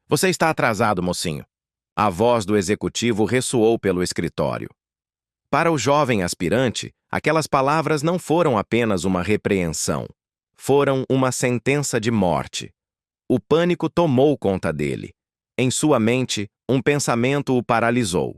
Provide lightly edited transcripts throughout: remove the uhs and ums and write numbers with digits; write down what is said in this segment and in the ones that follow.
Você está atrasado, mocinho. A voz do executivo ressoou pelo escritório. Para o jovem aspirante, aquelas palavras não foram apenas uma repreensão. Foram uma sentença de morte. O pânico tomou conta dele. Em sua mente, um pensamento o paralisou.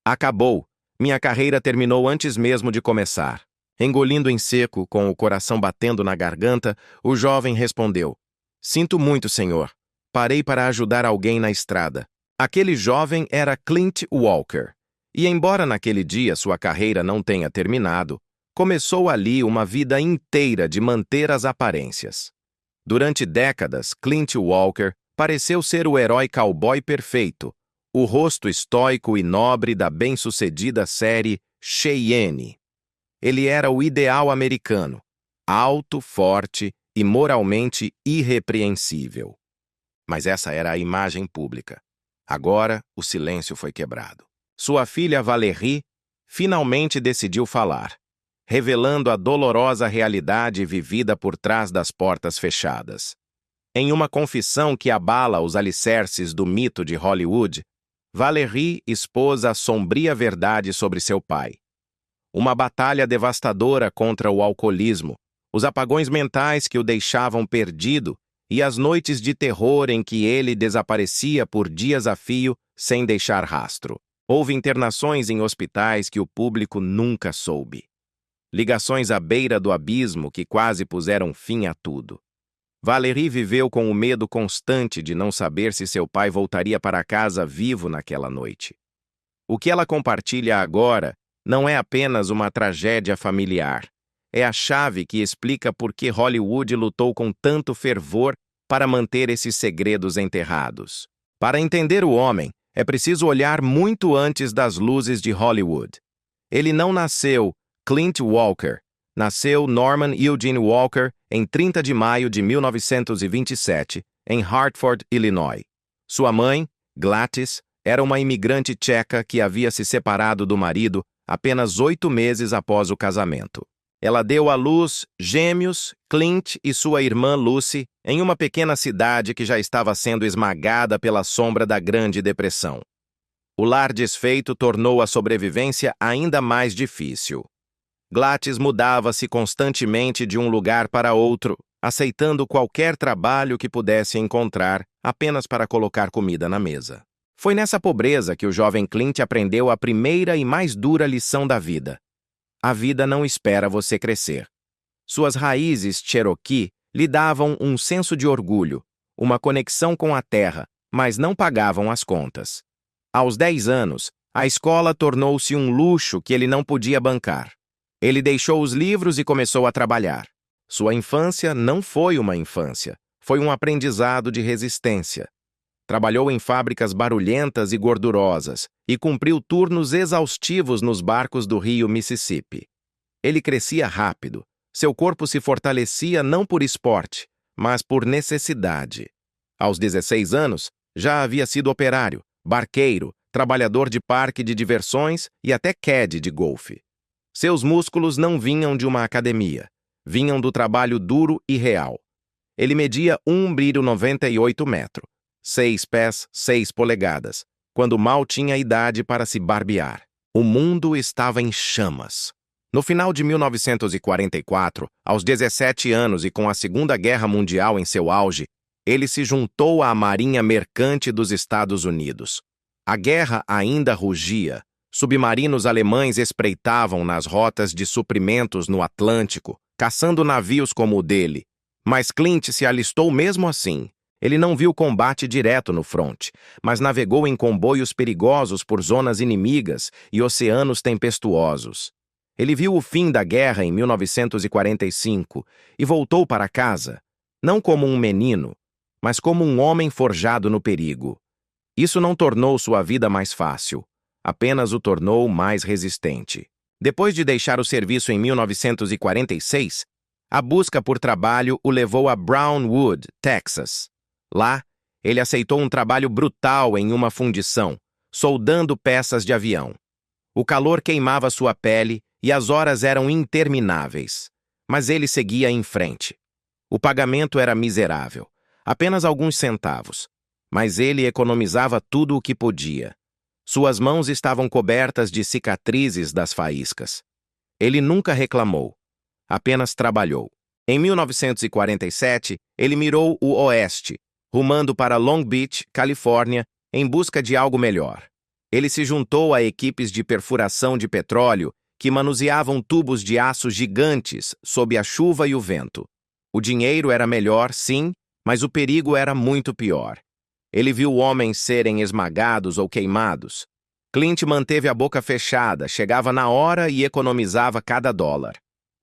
Acabou. Minha carreira terminou antes mesmo de começar. Engolindo em seco, com o coração batendo na garganta, o jovem respondeu: Sinto muito, senhor. Parei para ajudar alguém na estrada. Aquele jovem era Clint Walker. E embora naquele dia sua carreira não tenha terminado, começou ali uma vida inteira de manter as aparências. Durante décadas, Clint Walker pareceu ser o herói cowboy perfeito, o rosto estoico e nobre da bem-sucedida série Cheyenne. Ele era o ideal americano, alto, forte e moralmente irrepreensível. Mas essa era a imagem pública. Agora, o silêncio foi quebrado. Sua filha Valérie finalmente decidiu falar, revelando a dolorosa realidade vivida por trás das portas fechadas. Em uma confissão que abala os alicerces do mito de Hollywood, Valérie expôs a sombria verdade sobre seu pai. Uma batalha devastadora contra o alcoolismo, os apagões mentais que o deixavam perdido e as noites de terror em que ele desaparecia por dias a fio sem deixar rastro. Houve internações em hospitais que o público nunca soube. Ligações à beira do abismo que quase puseram fim a tudo. Valérie viveu com o medo constante de não saber se seu pai voltaria para casa vivo naquela noite. O que ela compartilha agora não é apenas uma tragédia familiar. É a chave que explica por que Hollywood lutou com tanto fervor para manter esses segredos enterrados. Para entender o homem, é preciso olhar muito antes das luzes de Hollywood. Ele não nasceu Clint Walker. Nasceu Norman Eugene Walker em 30 de maio de 1927, em Hartford, Illinois. Sua mãe, Gladys, era uma imigrante tcheca que havia se separado do marido apenas 8 meses após o casamento. Ela deu à luz gêmeos, Clint e sua irmã Lucy, em uma pequena cidade que já estava sendo esmagada pela sombra da Grande Depressão. O lar desfeito tornou a sobrevivência ainda mais difícil. Gladys mudava-se constantemente de um lugar para outro, aceitando qualquer trabalho que pudesse encontrar, apenas para colocar comida na mesa. Foi nessa pobreza que o jovem Clint aprendeu a primeira e mais dura lição da vida. A vida não espera você crescer. Suas raízes Cherokee lhe davam um senso de orgulho, uma conexão com a terra, mas não pagavam as contas. Aos 10 anos, a escola tornou-se um luxo que ele não podia bancar. Ele deixou os livros e começou a trabalhar. Sua infância não foi uma infância, foi um aprendizado de resistência. Trabalhou em fábricas barulhentas e gordurosas e cumpriu turnos exaustivos nos barcos do rio Mississippi. Ele crescia rápido. Seu corpo se fortalecia não por esporte, mas por necessidade. Aos 16 anos, já havia sido operário, barqueiro, trabalhador de parque de diversões e até caddy de golfe. Seus músculos não vinham de uma academia, vinham do trabalho duro e real. Ele media 1,98 metros, 6 pés, 6 polegadas, quando mal tinha idade para se barbear. O mundo estava em chamas. No final de 1944, aos 17 anos e com a Segunda Guerra Mundial em seu auge, ele se juntou à Marinha Mercante dos Estados Unidos. A guerra ainda rugia. Submarinos alemães espreitavam nas rotas de suprimentos no Atlântico, caçando navios como o dele. Mas Clint se alistou mesmo assim. Ele não viu combate direto no fronte, mas navegou em comboios perigosos por zonas inimigas e oceanos tempestuosos. Ele viu o fim da guerra em 1945 e voltou para casa, não como um menino, mas como um homem forjado no perigo. Isso não tornou sua vida mais fácil, apenas o tornou mais resistente. Depois de deixar o serviço em 1946, a busca por trabalho o levou a Brownwood, Texas. Lá, ele aceitou um trabalho brutal em uma fundição, soldando peças de avião. O calor queimava sua pele e as horas eram intermináveis, mas ele seguia em frente. O pagamento era miserável, apenas alguns centavos. mas ele economizava tudo o que podia. Suas mãos estavam cobertas de cicatrizes das faíscas. Ele nunca reclamou, apenas trabalhou. Em 1947, ele mirou o oeste, rumando para Long Beach, Califórnia, em busca de algo melhor. Ele se juntou a equipes de perfuração de petróleo que manuseavam tubos de aço gigantes sob a chuva e o vento. O dinheiro era melhor, sim, mas o perigo era muito pior. Ele viu homens serem esmagados ou queimados. Clint manteve a boca fechada, chegava na hora e economizava cada dólar.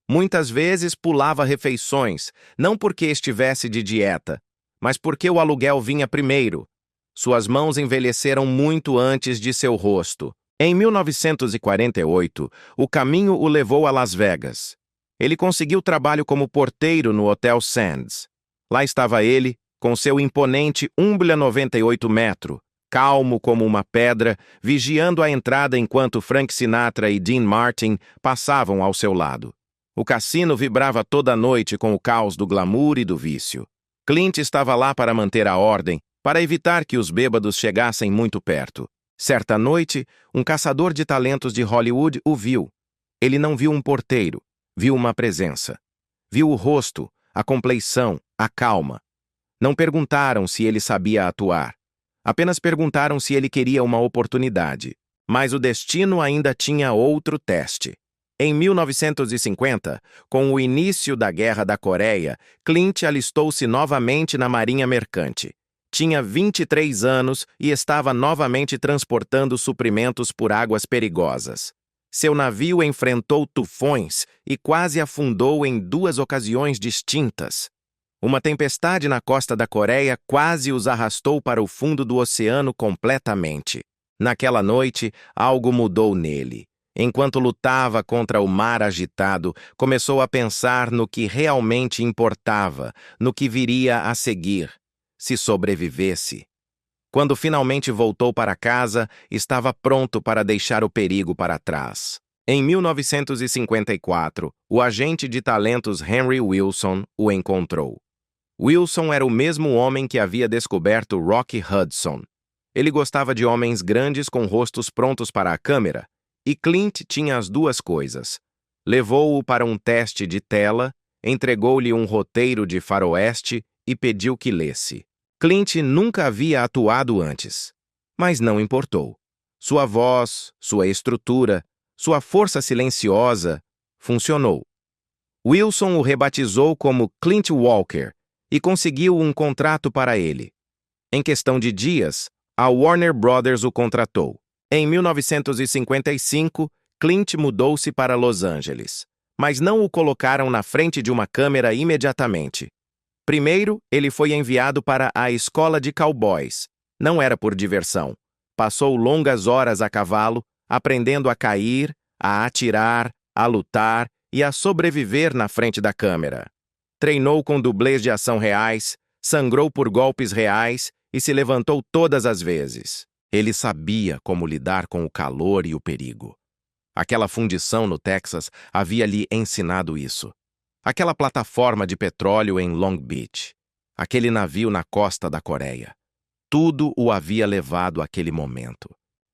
Muitas vezes pulava refeições, não porque estivesse de dieta, mas porque o aluguel vinha primeiro. Suas mãos envelheceram muito antes de seu rosto. Em 1948, o caminho o levou a Las Vegas. Ele conseguiu trabalho como porteiro no Hotel Sands. Lá estava ele, com seu imponente 1,98 metros, calmo como uma pedra, vigiando a entrada enquanto Frank Sinatra e Dean Martin passavam ao seu lado. O cassino vibrava toda noite com o caos do glamour e do vício. Clint estava lá para manter a ordem, para evitar que os bêbados chegassem muito perto. Certa noite, um caçador de talentos de Hollywood o viu. Ele não viu um porteiro, viu uma presença. Viu o rosto, a compleição, a calma. Não perguntaram se ele sabia atuar. Apenas perguntaram se ele queria uma oportunidade. Mas o destino ainda tinha outro teste. Em 1950, com o início da Guerra da Coreia, Clint alistou-se novamente na Marinha Mercante. Tinha 23 anos e estava novamente transportando suprimentos por águas perigosas. Seu navio enfrentou tufões e quase afundou em 2 ocasiões distintas. Uma tempestade na costa da Coreia quase os arrastou para o fundo do oceano completamente. Naquela noite, algo mudou nele. Enquanto lutava contra o mar agitado, começou a pensar no que realmente importava, no que viria a seguir, se sobrevivesse. Quando finalmente voltou para casa, estava pronto para deixar o perigo para trás. Em 1954, o agente de talentos Henry Wilson o encontrou. Wilson era o mesmo homem que havia descoberto Rock Hudson. Ele gostava de homens grandes com rostos prontos para a câmera, e Clint tinha as duas coisas. Levou-o para um teste de tela, entregou-lhe um roteiro de faroeste e pediu que lesse. Clint nunca havia atuado antes, mas não importou. Sua voz, sua estrutura, sua força silenciosa funcionou. Wilson o rebatizou como Clint Walker e conseguiu um contrato para ele. Em questão de dias, a Warner Brothers o contratou. Em 1955, Clint mudou-se para Los Angeles, mas não o colocaram na frente de uma câmera imediatamente. Primeiro, ele foi enviado para a escola de cowboys. Não era por diversão. Passou longas horas a cavalo, aprendendo a cair, a atirar, a lutar e a sobreviver na frente da câmera. Treinou com dublês de ação reais, sangrou por golpes reais e se levantou todas as vezes. Ele sabia como lidar com o calor e o perigo. Aquela fundição no Texas havia lhe ensinado isso. Aquela plataforma de petróleo em Long Beach. Aquele navio na costa da Coreia. Tudo o havia levado àquele momento.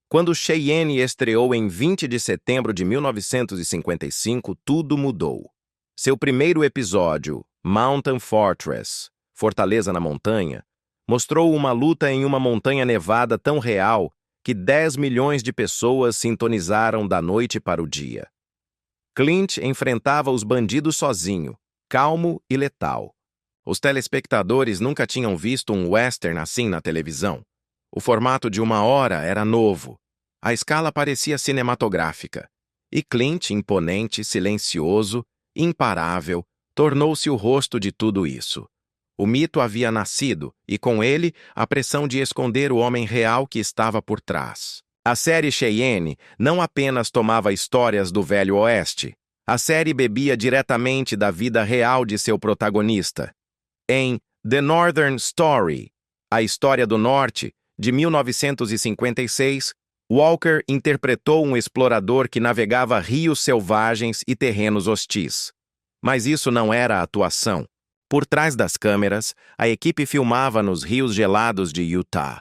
Quando Cheyenne estreou em 20 de setembro de 1955, tudo mudou. Seu primeiro episódio, Mountain Fortress, Fortaleza na Montanha, mostrou uma luta em uma montanha nevada tão real que 10 milhões de pessoas sintonizaram da noite para o dia. Clint enfrentava os bandidos sozinho, calmo e letal. Os telespectadores nunca tinham visto um western assim na televisão. O formato de 1 hora era novo. A escala parecia cinematográfica. E Clint, imponente, silencioso, imparável, tornou-se o rosto de tudo isso. O mito havia nascido, e com ele, a pressão de esconder o homem real que estava por trás. A série Cheyenne não apenas tomava histórias do Velho Oeste. A série bebia diretamente da vida real de seu protagonista. Em The Northern Story, A História do Norte, de 1956, Walker interpretou um explorador que navegava rios selvagens e terrenos hostis. Mas isso não era atuação. Por trás das câmeras, a equipe filmava nos rios gelados de Utah.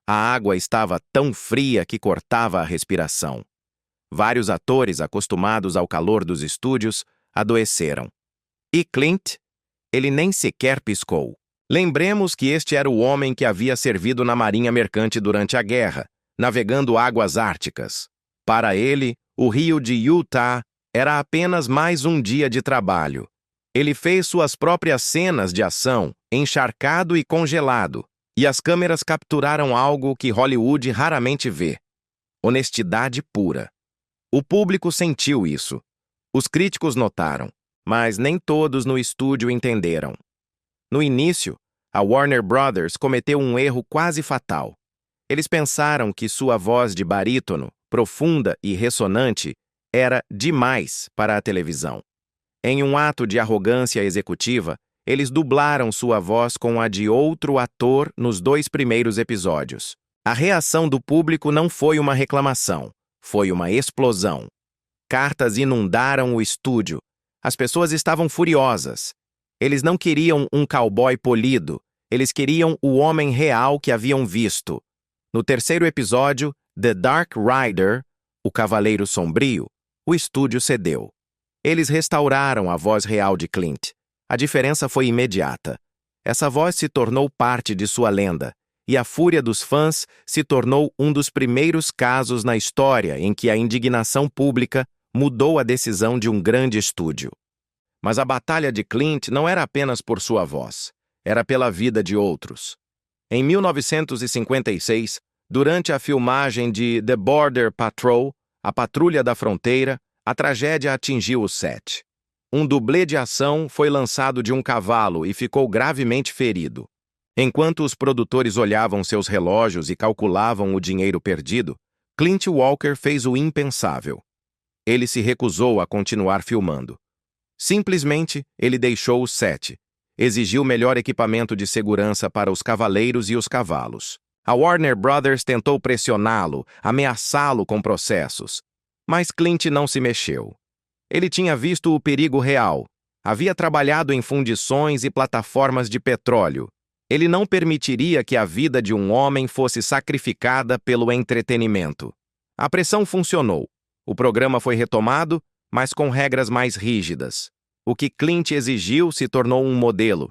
A água estava tão fria que cortava a respiração. Vários atores, acostumados ao calor dos estúdios, adoeceram. E Clint? Ele nem sequer piscou. Lembremos que este era o homem que havia servido na marinha mercante durante a guerra, navegando águas árticas. Para ele, o rio de Utah era apenas mais um dia de trabalho. Ele fez suas próprias cenas de ação, encharcado e congelado, e as câmeras capturaram algo que Hollywood raramente vê: honestidade pura. O público sentiu isso. Os críticos notaram, mas nem todos no estúdio entenderam. No início, a Warner Brothers cometeu um erro quase fatal. Eles pensaram que sua voz de barítono, profunda e ressonante, era demais para a televisão. Em um ato de arrogância executiva, eles dublaram sua voz com a de outro ator nos 2 primeiros episódios. A reação do público não foi uma reclamação, foi uma explosão. Cartas inundaram o estúdio. As pessoas estavam furiosas. Eles não queriam um cowboy polido, eles queriam o homem real que haviam visto. No terceiro episódio, The Dark Rider, o Cavaleiro Sombrio, o estúdio cedeu. Eles restauraram a voz real de Clint. A diferença foi imediata. Essa voz se tornou parte de sua lenda, e a fúria dos fãs se tornou um dos primeiros casos na história em que a indignação pública mudou a decisão de um grande estúdio. Mas a batalha de Clint não era apenas por sua voz, era pela vida de outros. Em 1956, durante a filmagem de The Border Patrol, a Patrulha da Fronteira, a tragédia atingiu o set. Um dublê de ação foi lançado de um cavalo e ficou gravemente ferido. Enquanto os produtores olhavam seus relógios e calculavam o dinheiro perdido, Clint Walker fez o impensável. Ele se recusou a continuar filmando. Simplesmente, ele deixou o set. Exigiu melhor equipamento de segurança para os cavaleiros e os cavalos. A Warner Brothers tentou pressioná-lo, ameaçá-lo com processos. Mas Clint não se mexeu. Ele tinha visto o perigo real. Havia trabalhado em fundições e plataformas de petróleo. Ele não permitiria que a vida de um homem fosse sacrificada pelo entretenimento. A pressão funcionou. O programa foi retomado, mas com regras mais rígidas. O que Clint exigiu se tornou um modelo.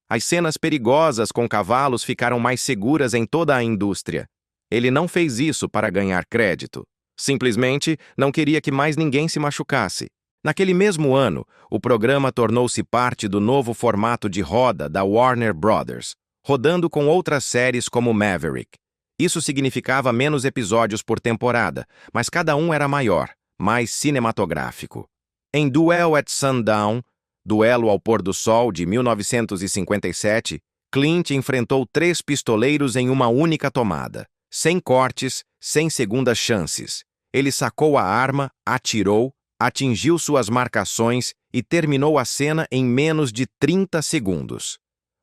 As cenas perigosas com cavalos ficaram mais seguras em toda a indústria. Ele não fez isso para ganhar crédito. Simplesmente não queria que mais ninguém se machucasse. Naquele mesmo ano, o programa tornou-se parte do novo formato de roda da Warner Brothers, rodando com outras séries como Maverick. Isso significava menos episódios por temporada, mas cada um era maior, mais cinematográfico. Em Duel at Sundown, Duelo ao Pôr do Sol, de 1957, Clint enfrentou 3 pistoleiros em uma única tomada, sem cortes, sem segundas chances. Ele sacou a arma, atirou, atingiu suas marcações e terminou a cena em menos de 30 segundos.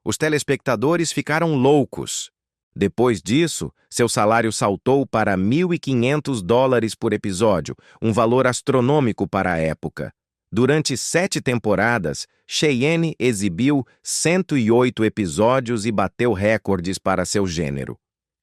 Os telespectadores ficaram loucos. Depois disso, seu salário saltou para $1.500 por episódio, um valor astronômico para a época. Durante 7 temporadas, Cheyenne exibiu 108 episódios e bateu recordes para seu gênero.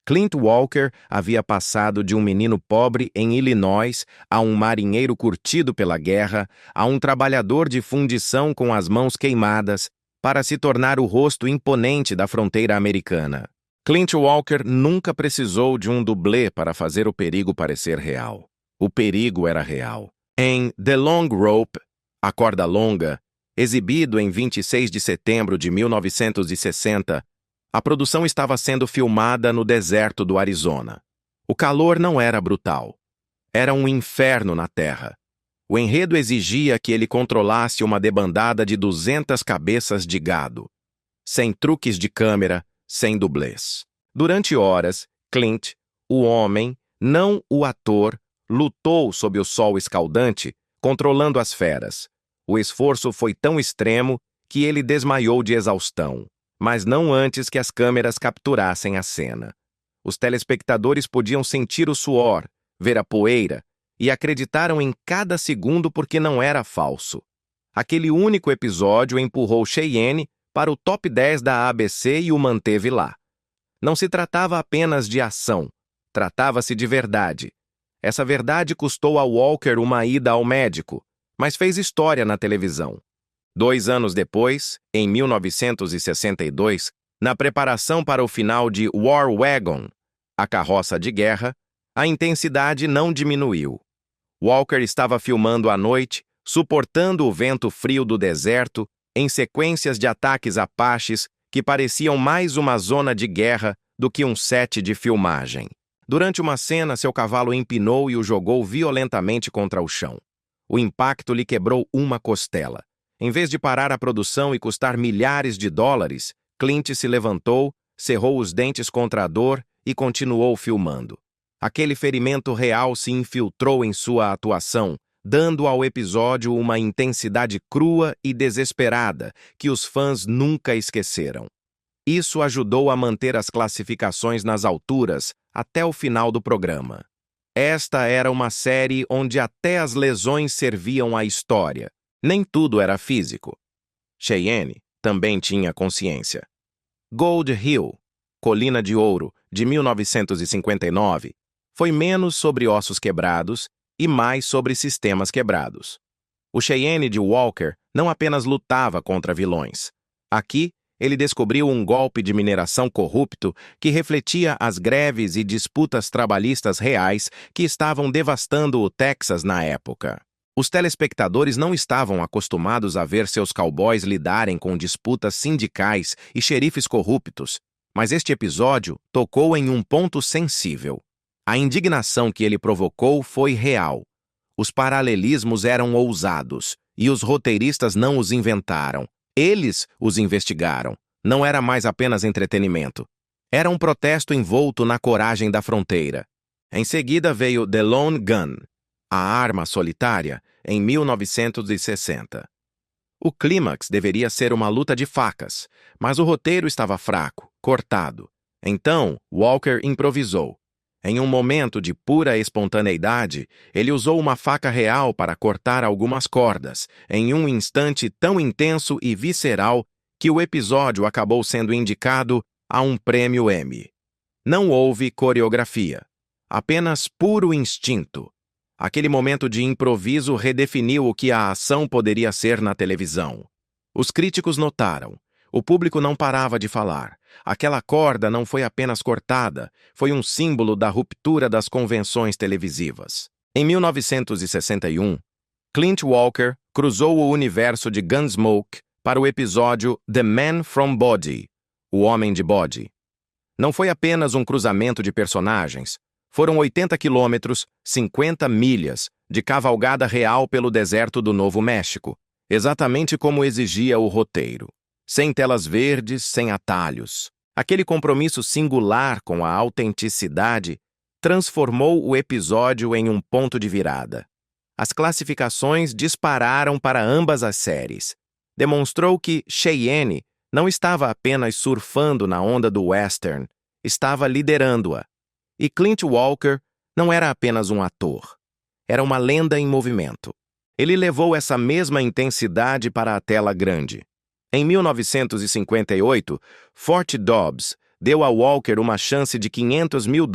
Clint Walker havia passado de um menino pobre em Illinois a um marinheiro curtido pela guerra, a um trabalhador de fundição com as mãos queimadas, para se tornar o rosto imponente da fronteira americana. Clint Walker nunca precisou de um dublê para fazer o perigo parecer real. O perigo era real. Em The Long Rope, A Corda Longa, exibido em 26 de setembro de 1960, a produção estava sendo filmada no deserto do Arizona. O calor não era brutal. Era um inferno na terra. O enredo exigia que ele controlasse uma debandada de 200 cabeças de gado. Sem truques de câmera, sem dublês. Durante horas, Clint, o homem, não o ator, lutou sob o sol escaldante, controlando as feras. O esforço foi tão extremo que ele desmaiou de exaustão, mas não antes que as câmeras capturassem a cena. Os telespectadores podiam sentir o suor, ver a poeira, e acreditaram em cada segundo porque não era falso. Aquele único episódio empurrou Cheyenne para o top 10 da ABC e o manteve lá. Não se tratava apenas de ação, tratava-se de verdade. Essa verdade custou a Walker uma ida ao médico, mas fez história na televisão. 2 anos depois, em 1962, na preparação para o final de War Wagon, A Carroça de Guerra, a intensidade não diminuiu. Walker estava filmando à noite, suportando o vento frio do deserto, em sequências de ataques apaches que pareciam mais uma zona de guerra do que um set de filmagem. Durante uma cena, seu cavalo empinou e o jogou violentamente contra o chão. O impacto lhe quebrou uma costela. Em vez de parar a produção e custar milhares de dólares, Clint se levantou, cerrou os dentes contra a dor e continuou filmando. Aquele ferimento real se infiltrou em sua atuação, dando ao episódio uma intensidade crua e desesperada que os fãs nunca esqueceram. Isso ajudou a manter as classificações nas alturas até o final do programa. Esta era uma série onde até as lesões serviam à história. Nem tudo era físico. Cheyenne também tinha consciência. Gold Hill, Colina de Ouro, de 1959, foi menos sobre ossos quebrados e mais sobre sistemas quebrados. O Cheyenne de Walker não apenas lutava contra vilões. Aqui, ele descobriu um golpe de mineração corrupto que refletia as greves e disputas trabalhistas reais que estavam devastando o Texas na época. Os telespectadores não estavam acostumados a ver seus cowboys lidarem com disputas sindicais e xerifes corruptos, mas este episódio tocou em um ponto sensível. A indignação que ele provocou foi real. Os paralelismos eram ousados, e os roteiristas não os inventaram. Eles os investigaram. Não era mais apenas entretenimento. Era um protesto envolto na coragem da fronteira. Em seguida veio The Lone Gun, A Arma Solitária, em 1960. O clímax deveria ser uma luta de facas, mas o roteiro estava fraco, cortado. Então, Walker improvisou. Em um momento de pura espontaneidade, ele usou uma faca real para cortar algumas cordas, em um instante tão intenso e visceral que o episódio acabou sendo indicado a um prêmio Emmy. Não houve coreografia, apenas puro instinto. Aquele momento de improviso redefiniu o que a ação poderia ser na televisão. Os críticos notaram. O público não parava de falar. Aquela corda não foi apenas cortada, foi um símbolo da ruptura das convenções televisivas. Em 1961, Clint Walker cruzou o universo de Gunsmoke para o episódio The Man from Bodie, O Homem de Bode. Não foi apenas um cruzamento de personagens, foram 80 quilômetros, 50 milhas, de cavalgada real pelo deserto do Novo México, exatamente como exigia o roteiro. Sem telas verdes, sem atalhos. Aquele compromisso singular com a autenticidade transformou o episódio em um ponto de virada. As classificações dispararam para ambas as séries. Demonstrou que Cheyenne não estava apenas surfando na onda do western, estava liderando-a. E Clint Walker não era apenas um ator. Era uma lenda em movimento. Ele levou essa mesma intensidade para a tela grande. Em 1958, Fort Dobbs deu a Walker uma chance de $500 mil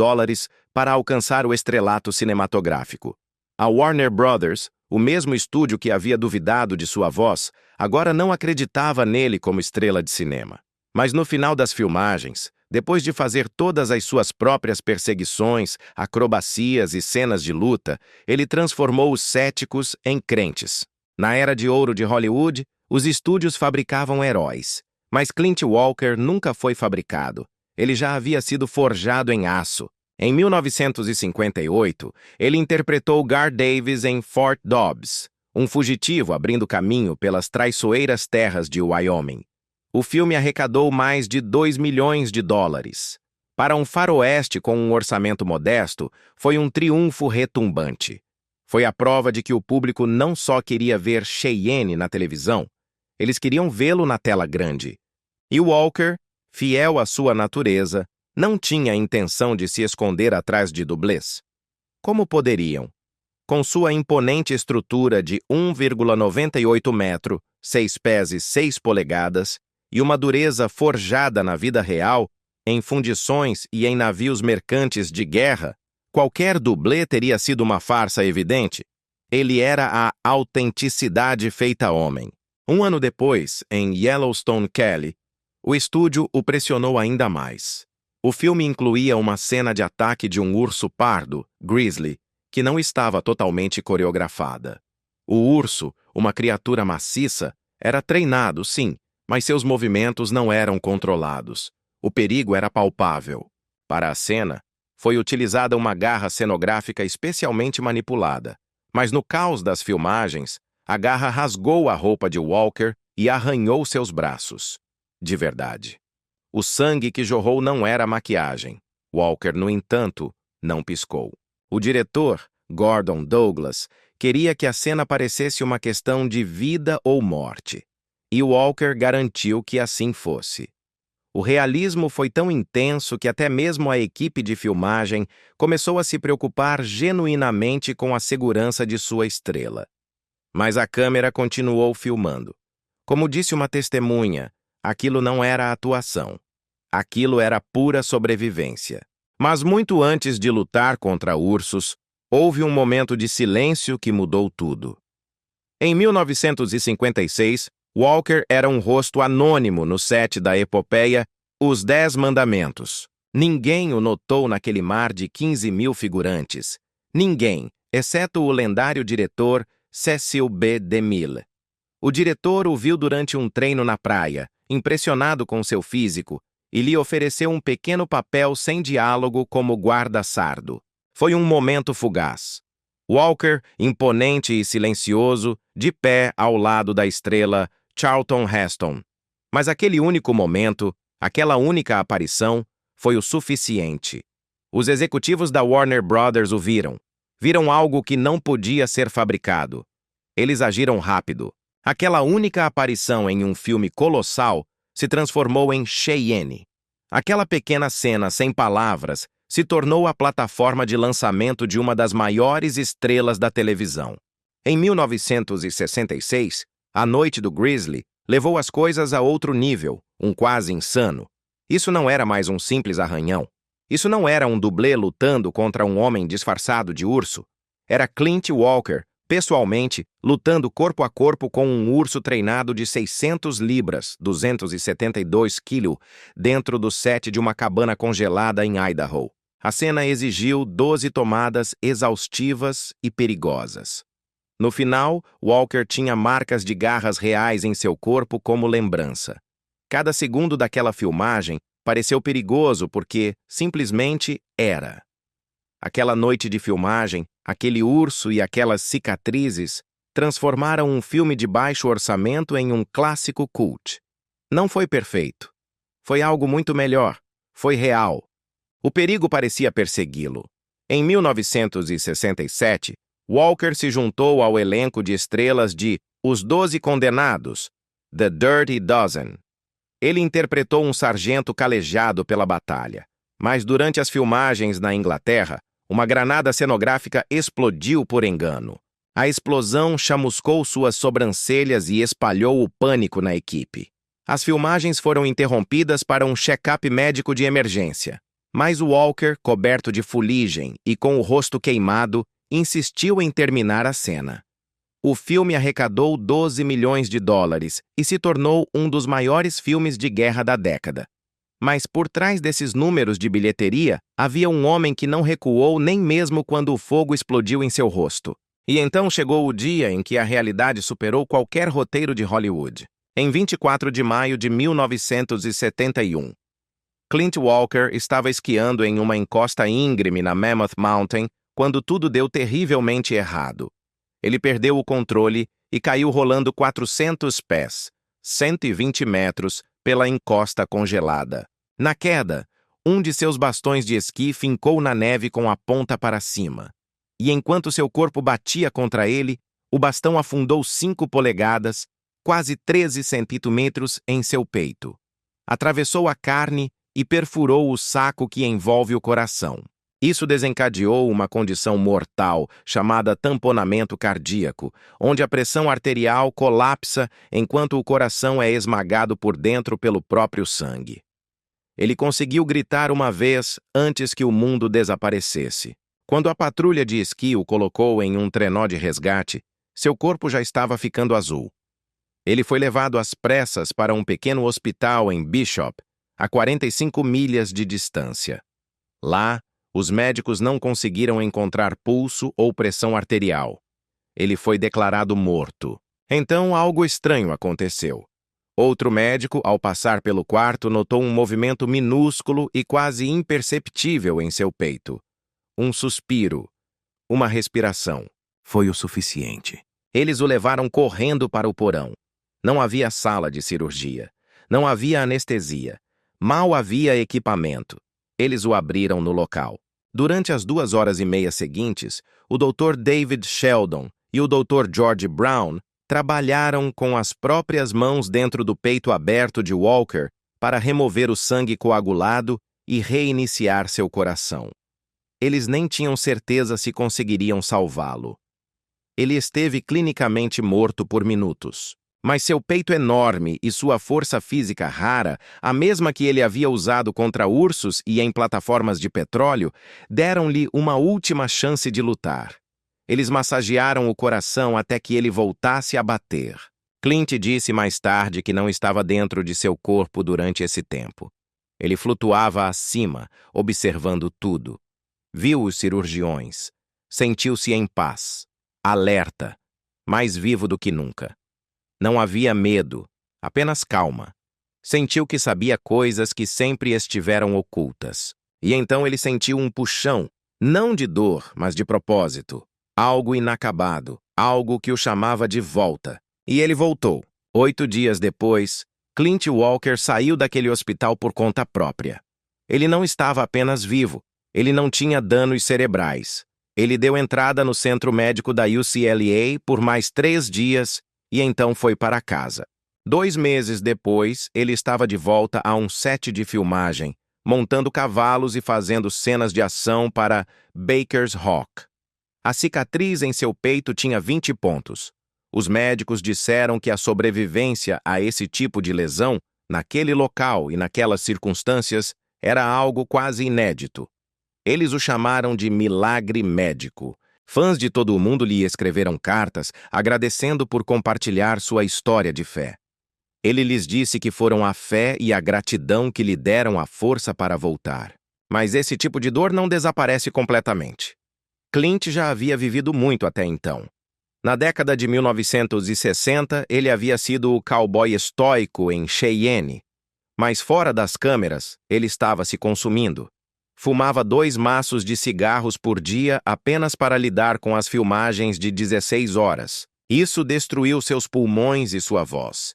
para alcançar o estrelato cinematográfico. A Warner Brothers, o mesmo estúdio que havia duvidado de sua voz, agora não acreditava nele como estrela de cinema. Mas no final das filmagens, depois de fazer todas as suas próprias perseguições, acrobacias e cenas de luta, ele transformou os céticos em crentes. Na era de ouro de Hollywood, os estúdios fabricavam heróis, mas Clint Walker nunca foi fabricado. Ele já havia sido forjado em aço. Em 1958, ele interpretou Gar Davis em Fort Dobbs, um fugitivo abrindo caminho pelas traiçoeiras terras de Wyoming. O filme arrecadou mais de $2 milhões. Para um faroeste com um orçamento modesto, foi um triunfo retumbante. Foi a prova de que o público não só queria ver Cheyenne na televisão, eles queriam vê-lo na tela grande. E Walker, fiel à sua natureza, não tinha a intenção de se esconder atrás de dublês. Como poderiam? Com sua imponente estrutura de 1,98 metro, 6 pés e 6 polegadas, e uma dureza forjada na vida real, em fundições e em navios mercantes de guerra, qualquer dublê teria sido uma farsa evidente. Ele era a autenticidade feita homem. Um ano depois, em Yellowstone Kelly, o estúdio o pressionou ainda mais. O filme incluía uma cena de ataque de um urso pardo, grizzly, que não estava totalmente coreografada. O urso, uma criatura maciça, era treinado, sim, mas seus movimentos não eram controlados. O perigo era palpável. Para a cena, foi utilizada uma garra cenográfica especialmente manipulada, mas no caos das filmagens, a garra rasgou a roupa de Walker e arranhou seus braços. De verdade. O sangue que jorrou não era maquiagem. Walker, no entanto, não piscou. O diretor, Gordon Douglas, queria que a cena parecesse uma questão de vida ou morte. E Walker garantiu que assim fosse. O realismo foi tão intenso que até mesmo a equipe de filmagem começou a se preocupar genuinamente com a segurança de sua estrela. Mas a câmera continuou filmando. Como disse uma testemunha, aquilo não era atuação. Aquilo era pura sobrevivência. Mas muito antes de lutar contra ursos, houve um momento de silêncio que mudou tudo. Em 1956, Walker era um rosto anônimo no set da epopeia Os 10 Mandamentos. Ninguém o notou naquele mar de 15 mil figurantes. Ninguém, exceto o lendário diretor Cecil B. DeMille. O diretor o viu durante um treino na praia, impressionado com seu físico, e lhe ofereceu um pequeno papel sem diálogo como guarda-sardo. Foi um momento fugaz. Walker, imponente e silencioso, de pé ao lado da estrela Charlton Heston. Mas aquele único momento, aquela única aparição, foi o suficiente. Os executivos da Warner Brothers o viram. Viram algo que não podia ser fabricado. Eles agiram rápido. Aquela única aparição em um filme colossal se transformou em Cheyenne. Aquela pequena cena sem palavras se tornou a plataforma de lançamento de uma das maiores estrelas da televisão. Em 1966, a noite do Grizzly levou as coisas a outro nível, um quase insano. Isso não era mais um simples arranhão. Isso não era um dublê lutando contra um homem disfarçado de urso. Era Clint Walker, pessoalmente, lutando corpo a corpo com um urso treinado de 600 libras, 272 quilos, dentro do set de uma cabana congelada em Idaho. A cena exigiu 12 tomadas exaustivas e perigosas. No final, Walker tinha marcas de garras reais em seu corpo como lembrança. Cada segundo daquela filmagem pareceu perigoso porque, simplesmente, era. Aquela noite de filmagem, aquele urso e aquelas cicatrizes transformaram um filme de baixo orçamento em um clássico cult. Não foi perfeito. Foi algo muito melhor. Foi real. O perigo parecia persegui-lo. Em 1967, Walker se juntou ao elenco de estrelas de Os 12 Condenados, The Dirty Dozen. Ele interpretou um sargento calejado pela batalha. Mas durante as filmagens na Inglaterra, uma granada cenográfica explodiu por engano. A explosão chamuscou suas sobrancelhas e espalhou o pânico na equipe. As filmagens foram interrompidas para um check-up médico de emergência. Mas Walker, coberto de fuligem e com o rosto queimado, insistiu em terminar a cena. O filme arrecadou 12 milhões de dólares e se tornou um dos maiores filmes de guerra da década. Mas por trás desses números de bilheteria, havia um homem que não recuou nem mesmo quando o fogo explodiu em seu rosto. E então chegou o dia em que a realidade superou qualquer roteiro de Hollywood. Em 24 de maio de 1971, Clint Walker estava esquiando em uma encosta íngreme na Mammoth Mountain quando tudo deu terrivelmente errado. Ele perdeu o controle e caiu rolando 400 pés, 120 metros, pela encosta congelada. Na queda, um de seus bastões de esqui fincou na neve com a ponta para cima. E enquanto seu corpo batia contra ele, o bastão afundou 5 polegadas, quase 13 centímetros, em seu peito. Atravessou a carne e perfurou o saco que envolve o coração. Isso desencadeou uma condição mortal chamada tamponamento cardíaco, onde a pressão arterial colapsa enquanto o coração é esmagado por dentro pelo próprio sangue. Ele conseguiu gritar uma vez antes que o mundo desaparecesse. Quando a patrulha de esqui o colocou em um trenó de resgate, seu corpo já estava ficando azul. Ele foi levado às pressas para um pequeno hospital em Bishop, a 45 milhas de distância. Lá, os médicos não conseguiram encontrar pulso ou pressão arterial. Ele foi declarado morto. Então, algo estranho aconteceu. Outro médico, ao passar pelo quarto, notou um movimento minúsculo e quase imperceptível em seu peito. Um suspiro, uma respiração. Foi o suficiente. Eles o levaram correndo para o porão. Não havia sala de cirurgia. Não havia anestesia. Mal havia equipamento. Eles o abriram no local. Durante as 2 horas e meia seguintes, o Dr. David Sheldon e o Dr. George Brown trabalharam com as próprias mãos dentro do peito aberto de Walker para remover o sangue coagulado e reiniciar seu coração. Eles nem tinham certeza se conseguiriam salvá-lo. Ele esteve clinicamente morto por minutos. Mas seu peito enorme e sua força física rara, a mesma que ele havia usado contra ursos e em plataformas de petróleo, deram-lhe uma última chance de lutar. Eles massagearam o coração até que ele voltasse a bater. Clint disse mais tarde que não estava dentro de seu corpo durante esse tempo. Ele flutuava acima, observando tudo. Viu os cirurgiões. Sentiu-se em paz, alerta, mais vivo do que nunca. Não havia medo, apenas calma. Sentiu que sabia coisas que sempre estiveram ocultas. E então ele sentiu um puxão, não de dor, mas de propósito. Algo inacabado, algo que o chamava de volta. E ele voltou. 8 dias depois, Clint Walker saiu daquele hospital por conta própria. Ele não estava apenas vivo, ele não tinha danos cerebrais. Ele deu entrada no centro médico da UCLA por mais 3 dias e então foi para casa. 2 meses depois, ele estava de volta a um set de filmagem, montando cavalos e fazendo cenas de ação para Baker's Hawk. A cicatriz em seu peito tinha 20 pontos. Os médicos disseram que a sobrevivência a esse tipo de lesão, naquele local e naquelas circunstâncias, era algo quase inédito. Eles o chamaram de milagre médico. Fãs de todo o mundo lhe escreveram cartas agradecendo por compartilhar sua história de fé. Ele lhes disse que foram a fé e a gratidão que lhe deram a força para voltar. Mas esse tipo de dor não desaparece completamente. Clint já havia vivido muito até então. Na década de 1960, ele havia sido o cowboy estoico em Cheyenne. Mas fora das câmeras, ele estava se consumindo. Fumava 2 maços de cigarros por dia apenas para lidar com as filmagens de 16 horas. Isso destruiu seus pulmões e sua voz.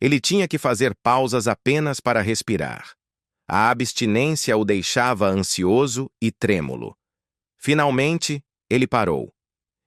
Ele tinha que fazer pausas apenas para respirar. A abstinência o deixava ansioso e trêmulo. Finalmente, ele parou.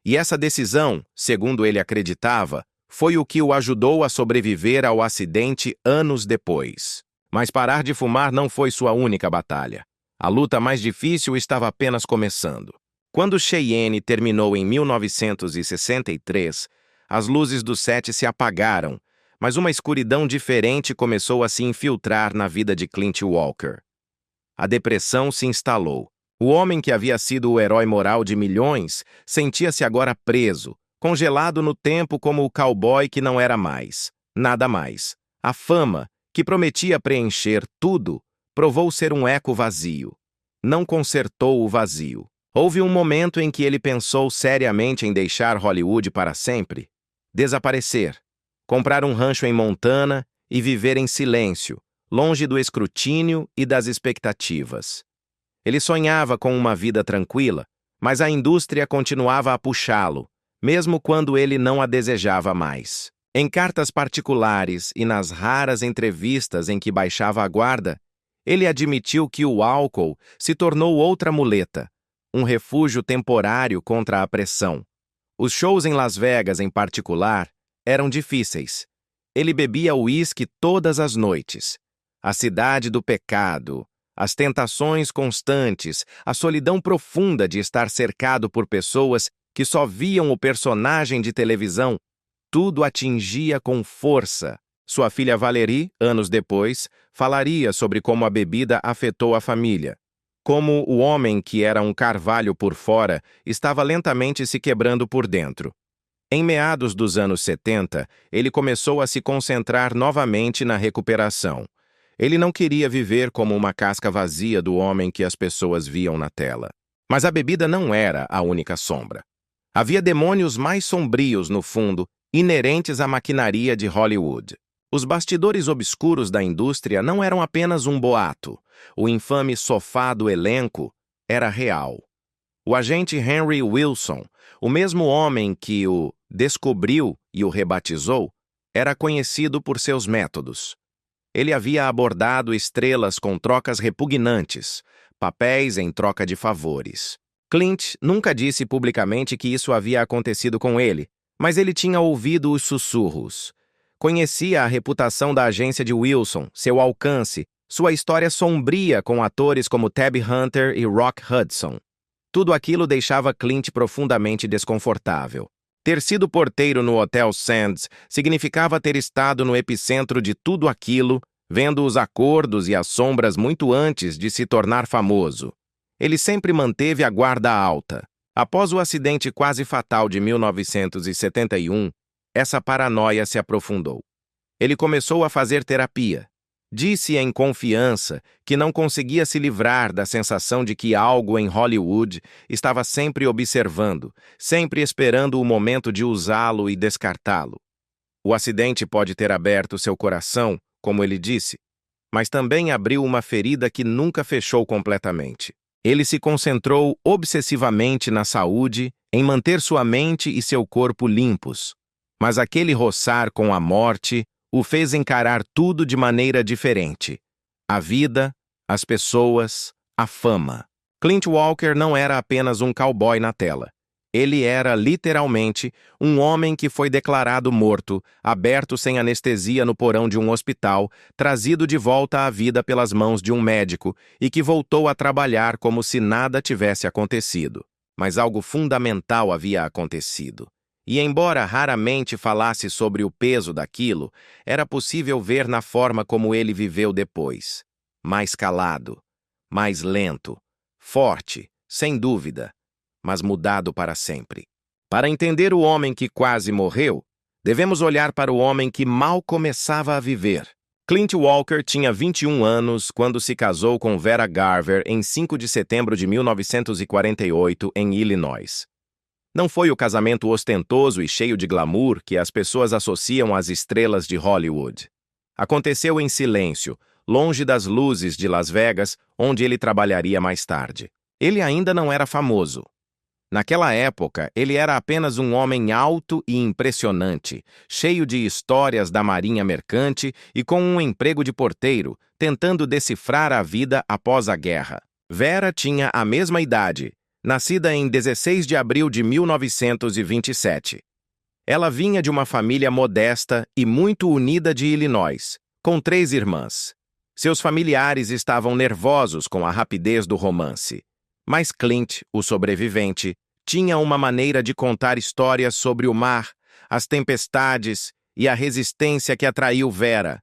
E essa decisão, segundo ele acreditava, foi o que o ajudou a sobreviver ao acidente anos depois. Mas parar de fumar não foi sua única batalha. A luta mais difícil estava apenas começando. Quando Cheyenne terminou em 1963, as luzes do set se apagaram, mas uma escuridão diferente começou a se infiltrar na vida de Clint Walker. A depressão se instalou. O homem que havia sido o herói moral de milhões sentia-se agora preso, congelado no tempo como o cowboy que não era mais. Nada mais. A fama, que prometia preencher tudo, provou ser um eco vazio. Não consertou o vazio. Houve um momento em que ele pensou seriamente em deixar Hollywood para sempre, desaparecer, comprar um rancho em Montana e viver em silêncio, longe do escrutínio e das expectativas. Ele sonhava com uma vida tranquila, mas a indústria continuava a puxá-lo, mesmo quando ele não a desejava mais. Em cartas particulares e nas raras entrevistas em que baixava a guarda, ele admitiu que o álcool se tornou outra muleta, um refúgio temporário contra a pressão. Os shows em Las Vegas, em particular, eram difíceis. Ele bebia uísque todas as noites. A cidade do pecado, As tentações constantes, a solidão profunda de estar cercado por pessoas que só viam o personagem de televisão, tudo atingia com força. Sua filha Valerie, anos depois, falaria sobre como a bebida afetou a família. Como o homem que era um carvalho por fora estava lentamente se quebrando por dentro. Em meados dos anos 70, ele começou a se concentrar novamente na recuperação. Ele não queria viver como uma casca vazia do homem que as pessoas viam na tela. Mas a bebida não era a única sombra. Havia demônios mais sombrios no fundo, inerentes à maquinaria de Hollywood. Os bastidores obscuros da indústria não eram apenas um boato. O infame sofá do elenco era real. O agente Henry Wilson, o mesmo homem que o descobriu e o rebatizou, era conhecido por seus métodos. Ele havia abordado estrelas com trocas repugnantes, papéis em troca de favores. Clint nunca disse publicamente que isso havia acontecido com ele, mas ele tinha ouvido os sussurros. Conhecia a reputação da agência de Wilson, seu alcance, sua história sombria com atores como Tab Hunter e Rock Hudson. Tudo aquilo deixava Clint profundamente desconfortável. Ter sido porteiro no Hotel Sands significava ter estado no epicentro de tudo aquilo, vendo os acordos e as sombras muito antes de se tornar famoso. Ele sempre manteve a guarda alta. Após o acidente quase fatal de 1971, essa paranoia se aprofundou. Ele começou a fazer terapia. Disse em confiança que não conseguia se livrar da sensação de que algo em Hollywood estava sempre observando, sempre esperando o momento de usá-lo e descartá-lo. O acidente pode ter aberto seu coração, como ele disse, mas também abriu uma ferida que nunca fechou completamente. Ele se concentrou obsessivamente na saúde, em manter sua mente e seu corpo limpos. Mas aquele roçar com a morte o fez encarar tudo de maneira diferente. A vida, as pessoas, a fama. Clint Walker não era apenas um cowboy na tela. Ele era, literalmente, um homem que foi declarado morto, aberto sem anestesia no porão de um hospital, trazido de volta à vida pelas mãos de um médico e que voltou a trabalhar como se nada tivesse acontecido. Mas algo fundamental havia acontecido. E embora raramente falasse sobre o peso daquilo, era possível ver na forma como ele viveu depois. Mais calado, mais lento, forte, sem dúvida, mas mudado para sempre. Para entender o homem que quase morreu, devemos olhar para o homem que mal começava a viver. Clint Walker tinha 21 anos quando se casou com Vera Garver em 5 de setembro de 1948, em Illinois. Não foi o casamento ostentoso e cheio de glamour que as pessoas associam às estrelas de Hollywood. Aconteceu em silêncio, longe das luzes de Las Vegas, onde ele trabalharia mais tarde. Ele ainda não era famoso. Naquela época, ele era apenas um homem alto e impressionante, cheio de histórias da marinha mercante e com um emprego de porteiro, tentando decifrar a vida após a guerra. Vera tinha a mesma idade, nascida em 16 de abril de 1927. Ela vinha de uma família modesta e muito unida de Illinois, com 3 irmãs. Seus familiares estavam nervosos com a rapidez do romance. Mas Clint, o sobrevivente, tinha uma maneira de contar histórias sobre o mar, as tempestades e a resistência que atraiu Vera.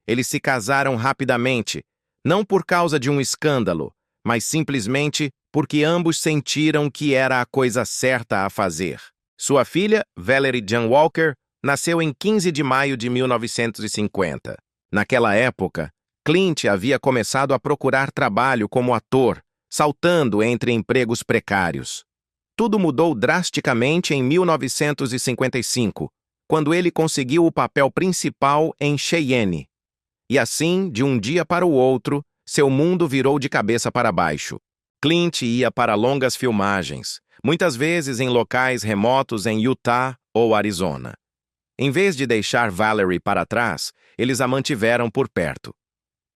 Eles se casaram rapidamente, não por causa de um escândalo, mas simplesmente porque ambos sentiram que era a coisa certa a fazer. Sua filha, Valerie Jean Walker, nasceu em 15 de maio de 1950. Naquela época, Clint havia começado a procurar trabalho como ator, saltando entre empregos precários. Tudo mudou drasticamente em 1955, quando ele conseguiu o papel principal em Cheyenne. E assim, de um dia para o outro, seu mundo virou de cabeça para baixo. Clint ia para longas filmagens, muitas vezes em locais remotos em Utah ou Arizona. Em vez de deixar Valerie para trás, eles a mantiveram por perto.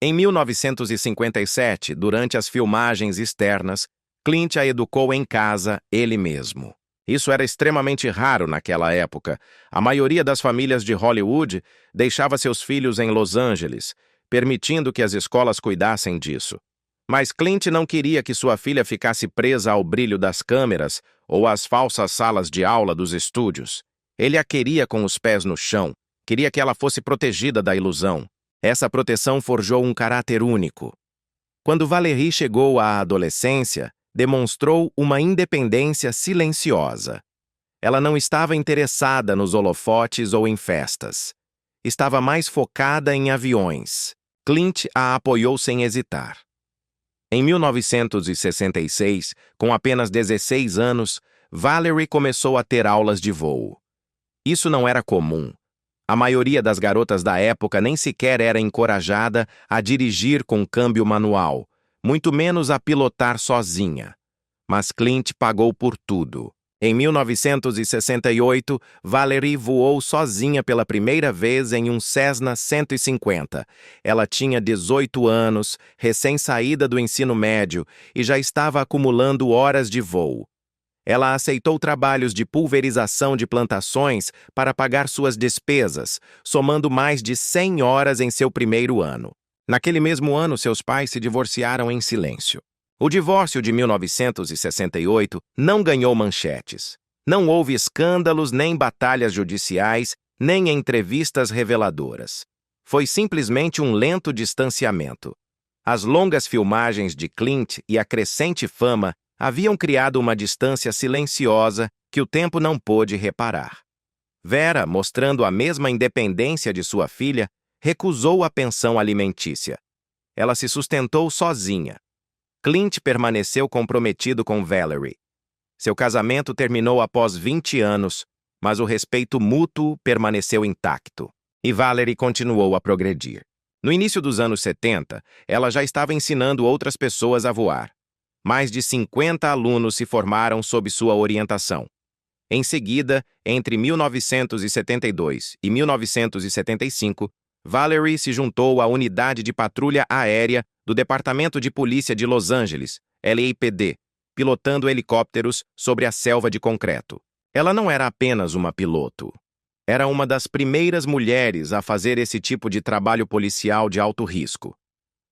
Em 1957, durante as filmagens externas, Clint a educou em casa ele mesmo. Isso era extremamente raro naquela época. A maioria das famílias de Hollywood deixava seus filhos em Los Angeles, permitindo que as escolas cuidassem disso. Mas Clint não queria que sua filha ficasse presa ao brilho das câmeras ou às falsas salas de aula dos estúdios. Ele a queria com os pés no chão, queria que ela fosse protegida da ilusão. Essa proteção forjou um caráter único. Quando Valerie chegou à adolescência, demonstrou uma independência silenciosa. Ela não estava interessada nos holofotes ou em festas. Estava mais focada em aviões. Clint a apoiou sem hesitar. Em 1966, com apenas 16 anos, Valerie começou a ter aulas de voo. Isso não era comum. A maioria das garotas da época nem sequer era encorajada a dirigir com câmbio manual, muito menos a pilotar sozinha. Mas Clint pagou por tudo. Em 1968, Valerie voou sozinha pela primeira vez em um Cessna 150. Ela tinha 18 anos, recém-saída do ensino médio, e já estava acumulando horas de voo. Ela aceitou trabalhos de pulverização de plantações para pagar suas despesas, somando mais de 100 horas em seu primeiro ano. Naquele mesmo ano, seus pais se divorciaram em silêncio. O divórcio de 1968 não ganhou manchetes. Não houve escândalos, nem batalhas judiciais, nem entrevistas reveladoras. Foi simplesmente um lento distanciamento. As longas filmagens de Clint e a crescente fama haviam criado uma distância silenciosa que o tempo não pôde reparar. Vera, mostrando a mesma independência de sua filha, recusou a pensão alimentícia. Ela se sustentou sozinha. Clint permaneceu comprometido com Valerie. Seu casamento terminou após 20 anos, mas o respeito mútuo permaneceu intacto. E Valerie continuou a progredir. No início dos anos 70, ela já estava ensinando outras pessoas a voar. Mais de 50 alunos se formaram sob sua orientação. Em seguida, entre 1972 e 1975, Valerie se juntou à Unidade de Patrulha Aérea do Departamento de Polícia de Los Angeles, LAPD, pilotando helicópteros sobre a selva de concreto. Ela não era apenas uma piloto. Era uma das primeiras mulheres a fazer esse tipo de trabalho policial de alto risco.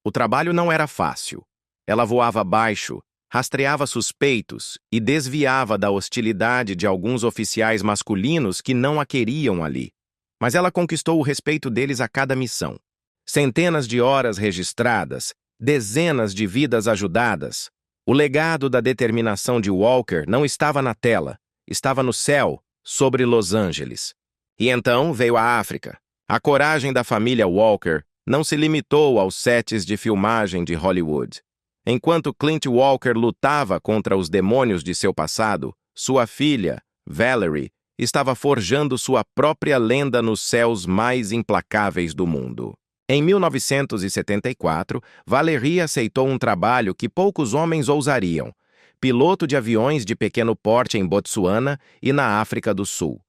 O trabalho não era fácil. Ela voava baixo, rastreava suspeitos e desviava da hostilidade de alguns oficiais masculinos que não a queriam ali. Mas ela conquistou o respeito deles a cada missão. Centenas de horas registradas, dezenas de vidas ajudadas. O legado da determinação de Walker não estava na tela, estava no céu, sobre Los Angeles. E então veio a África. A coragem da família Walker não se limitou aos sets de filmagem de Hollywood. Enquanto Clint Walker lutava contra os demônios de seu passado, sua filha, Valerie, estava forjando sua própria lenda nos céus mais implacáveis do mundo. Em 1974, Valerie aceitou um trabalho que poucos homens ousariam: piloto de aviões de pequeno porte em Botsuana e na África do Sul.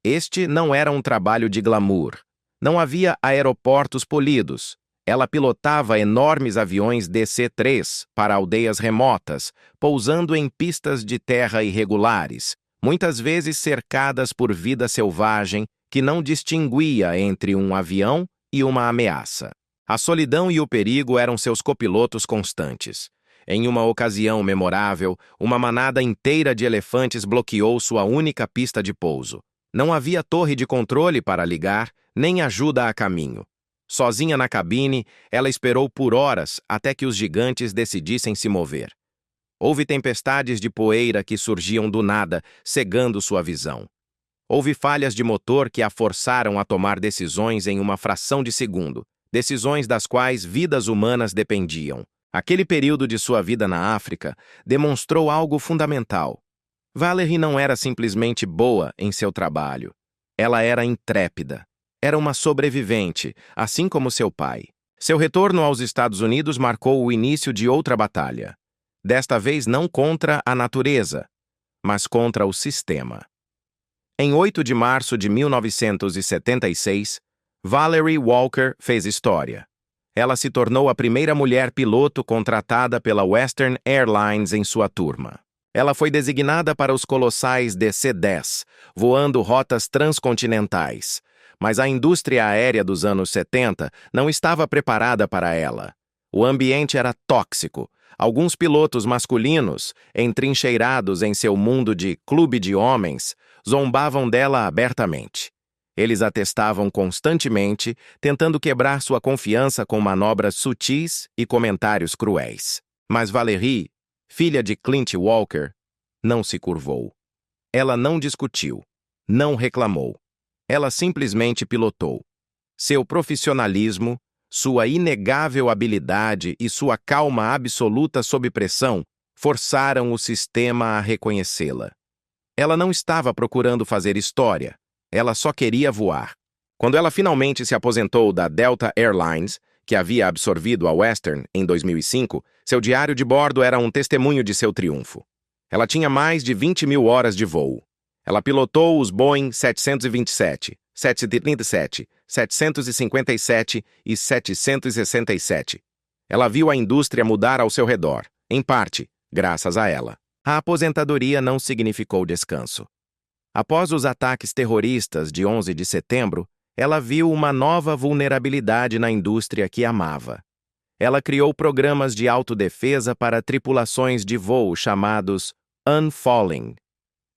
Este não era um trabalho de glamour. Não havia aeroportos polidos. Ela pilotava enormes aviões DC-3 para aldeias remotas, pousando em pistas de terra irregulares, muitas vezes cercadas por vida selvagem que não distinguia entre um avião e uma ameaça. A solidão e o perigo eram seus copilotos constantes. Em uma ocasião memorável, uma manada inteira de elefantes bloqueou sua única pista de pouso. Não havia torre de controle para ligar, nem ajuda a caminho. Sozinha na cabine, ela esperou por horas até que os gigantes decidissem se mover. Houve tempestades de poeira que surgiam do nada, cegando sua visão. Houve falhas de motor que a forçaram a tomar decisões em uma fração de segundo, decisões das quais vidas humanas dependiam. Aquele período de sua vida na África demonstrou algo fundamental. Valerie não era simplesmente boa em seu trabalho. Ela era intrépida. Era uma sobrevivente, assim como seu pai. Seu retorno aos Estados Unidos marcou o início de outra batalha. Desta vez não contra a natureza, mas contra o sistema. Em 8 de março de 1976, Valerie Walker fez história. Ela se tornou a primeira mulher piloto contratada pela Western Airlines em sua turma. Ela foi designada para os colossais DC-10, voando rotas transcontinentais. Mas a indústria aérea dos anos 70 não estava preparada para ela. O ambiente era tóxico. Alguns pilotos masculinos, entrincheirados em seu mundo de clube de homens, zombavam dela abertamente. Eles a testavam constantemente, tentando quebrar sua confiança com manobras sutis e comentários cruéis. Mas Valerie, filha de Clint Walker, não se curvou. Ela não discutiu, não reclamou. Ela simplesmente pilotou. Seu profissionalismo, sua inegável habilidade e sua calma absoluta sob pressão forçaram o sistema a reconhecê-la. Ela não estava procurando fazer história, ela só queria voar. Quando ela finalmente se aposentou da Delta Air Lines, que havia absorvido a Western em 2005, seu diário de bordo era um testemunho de seu triunfo. Ela tinha mais de 20.000 horas de voo. Ela pilotou os Boeing 727, 737, 757 e 767. Ela viu a indústria mudar ao seu redor, em parte, graças a ela. A aposentadoria não significou descanso. Após os ataques terroristas de 11 de setembro, ela viu uma nova vulnerabilidade na indústria que amava. Ela criou programas de autodefesa para tripulações de voo chamados Unfalling.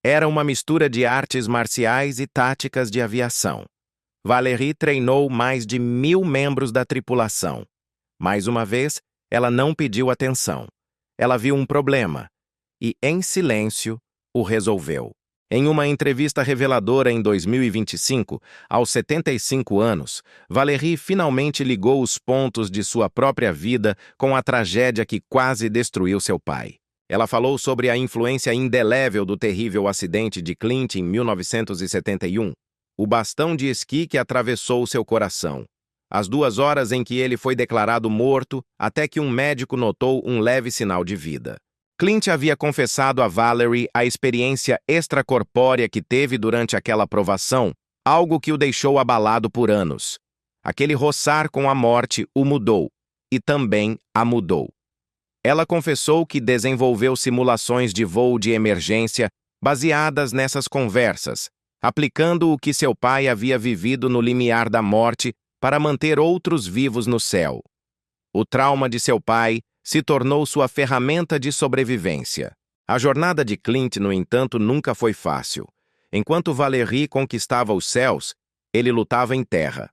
Era uma mistura de artes marciais e táticas de aviação. Valerie treinou mais de 1.000 membros da tripulação. Mais uma vez, ela não pediu atenção. Ela viu um problema e, em silêncio, o resolveu. Em uma entrevista reveladora em 2025, aos 75 anos, Valerie finalmente ligou os pontos de sua própria vida com a tragédia que quase destruiu seu pai. Ela falou sobre a influência indelével do terrível acidente de Clint em 1971, o bastão de esqui que atravessou seu coração, as 2 horas em que ele foi declarado morto até que um médico notou um leve sinal de vida. Clint havia confessado a Valerie a experiência extracorpórea que teve durante aquela provação, algo que o deixou abalado por anos. Aquele roçar com a morte o mudou, e também a mudou. Ela confessou que desenvolveu simulações de voo de emergência baseadas nessas conversas, aplicando o que seu pai havia vivido no limiar da morte para manter outros vivos no céu. O trauma de seu pai se tornou sua ferramenta de sobrevivência. A jornada de Clint, no entanto, nunca foi fácil. Enquanto Valerie conquistava os céus, ele lutava em terra.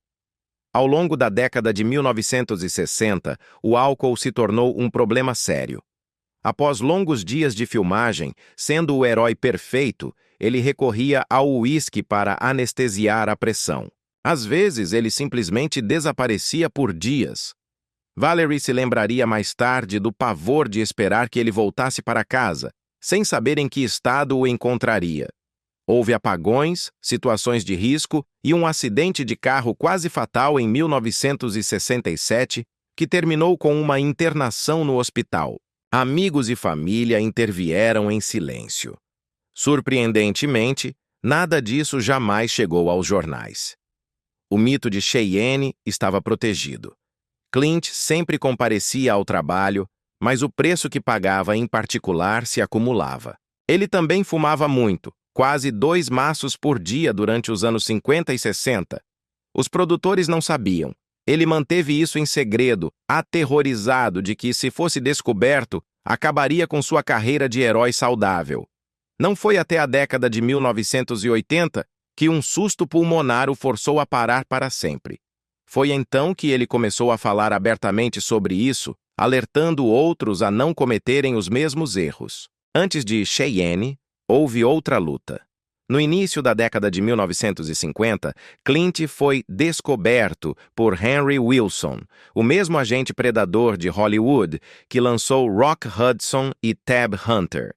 Ao longo da década de 1960, o álcool se tornou um problema sério. Após longos dias de filmagem, sendo o herói perfeito, ele recorria ao uísque para anestesiar a pressão. Às vezes, ele simplesmente desaparecia por dias. Valerie se lembraria mais tarde do pavor de esperar que ele voltasse para casa, sem saber em que estado o encontraria. Houve apagões, situações de risco e um acidente de carro quase fatal em 1967, que terminou com uma internação no hospital. Amigos e família intervieram em silêncio. Surpreendentemente, nada disso jamais chegou aos jornais. O mito de Cheyenne estava protegido. Clint sempre comparecia ao trabalho, mas o preço que pagava em particular se acumulava. Ele também fumava muito, quase 2 maços por dia durante os anos 50 e 60. Os produtores não sabiam. Ele manteve isso em segredo, aterrorizado de que, se fosse descoberto, acabaria com sua carreira de herói saudável. Não foi até a década de 1980 que um susto pulmonar o forçou a parar para sempre. Foi então que ele começou a falar abertamente sobre isso, alertando outros a não cometerem os mesmos erros. Antes de Cheyenne, houve outra luta. No início da década de 1950, Clint foi descoberto por Henry Wilson, o mesmo agente predador de Hollywood que lançou Rock Hudson e Tab Hunter.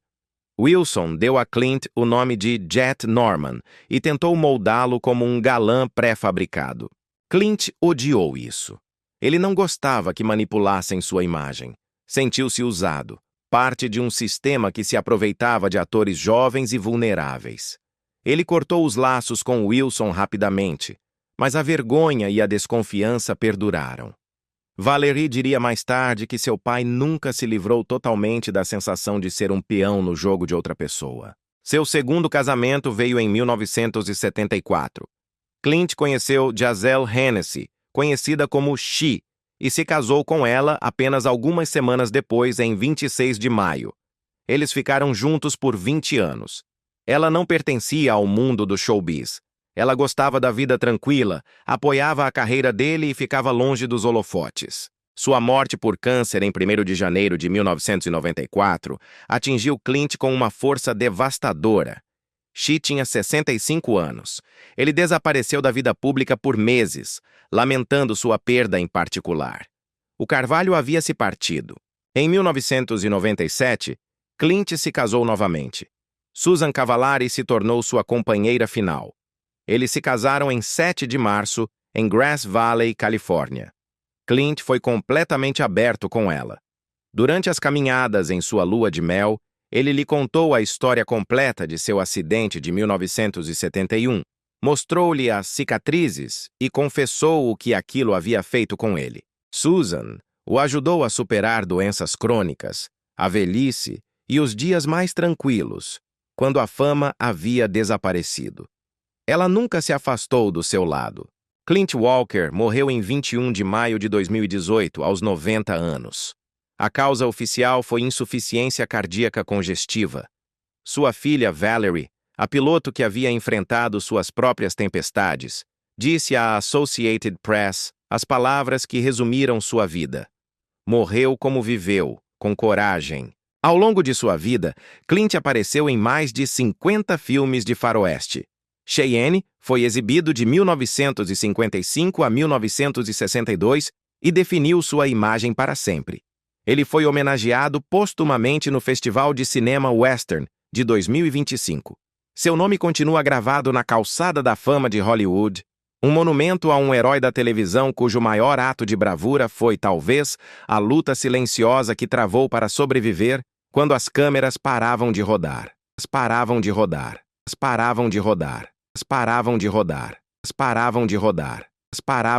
Wilson deu a Clint o nome de Jet Norman e tentou moldá-lo como um galã pré-fabricado. Clint odiou isso. Ele não gostava que manipulassem sua imagem. Sentiu-se usado, parte de um sistema que se aproveitava de atores jovens e vulneráveis. Ele cortou os laços com Wilson rapidamente, mas a vergonha e a desconfiança perduraram. Valerie diria mais tarde que seu pai nunca se livrou totalmente da sensação de ser um peão no jogo de outra pessoa. Seu segundo casamento veio em 1974. Clint conheceu Giselle Hennessy, conhecida como She, e se casou com ela apenas algumas semanas depois, em 26 de maio. Eles ficaram juntos por 20 anos. Ela não pertencia ao mundo do showbiz. Ela gostava da vida tranquila, apoiava a carreira dele e ficava longe dos holofotes. Sua morte por câncer em 1º de janeiro de 1994 atingiu Clint com uma força devastadora. She tinha 65 anos. Ele desapareceu da vida pública por meses, lamentando sua perda em particular. O carvalho havia se partido. Em 1997, Clint se casou novamente. Susan Cavallari se tornou sua companheira final. Eles se casaram em 7 de março, em Grass Valley, Califórnia. Clint foi completamente aberto com ela. Durante as caminhadas em sua lua de mel, ele lhe contou a história completa de seu acidente de 1971, mostrou-lhe as cicatrizes e confessou o que aquilo havia feito com ele. Susan o ajudou a superar doenças crônicas, a velhice e os dias mais tranquilos, quando a fama havia desaparecido. Ela nunca se afastou do seu lado. Clint Walker morreu em 21 de maio de 2018, aos 90 anos. A causa oficial foi insuficiência cardíaca congestiva. Sua filha, Valerie, a piloto que havia enfrentado suas próprias tempestades, disse à Associated Press as palavras que resumiram sua vida. Morreu como viveu, com coragem. Ao longo de sua vida, Clint apareceu em mais de 50 filmes de faroeste. Cheyenne foi exibido de 1955 a 1962 e definiu sua imagem para sempre. Ele foi homenageado postumamente no Festival de Cinema Western de 2025. Seu nome continua gravado na Calçada da Fama de Hollywood, um monumento a um herói da televisão cujo maior ato de bravura foi, talvez, a luta silenciosa que travou para sobreviver quando as câmeras paravam de rodar. Paravam de rodar. Paravam de rodar. Paravam de rodar. Paravam de rodar. Paravam